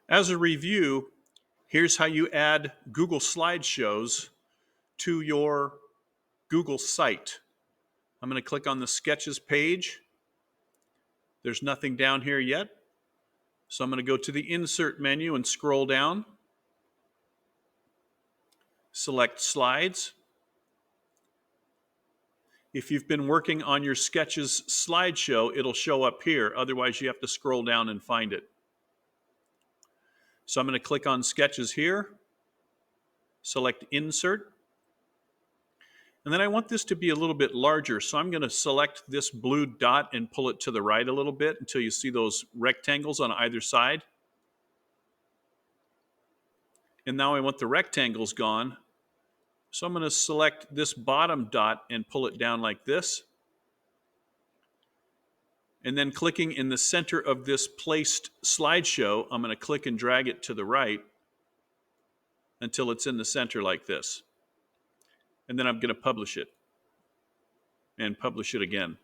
As a review, here's how you add Google Slideshows to your Google site. I'm going to click on the Sketches page. There's nothing down here yet. So I'm going to go to the Insert menu and scroll down. Select Slides. If you've been working on your Sketches slideshow, it'll show up here. Otherwise, you have to scroll down and find it. So I'm going to click on Sketches here. Select Insert. And then I want this to be a little bit larger, so I'm going to select this blue dot and pull it to the right a little bit until you see those rectangles on either side. And now I want the rectangles gone, so I'm going to select this bottom dot and pull it down like this. And then clicking in the center of this placed slideshow, I'm going to click and drag it to the right until it's in the center like this. And then I'm going to publish it and publish it again.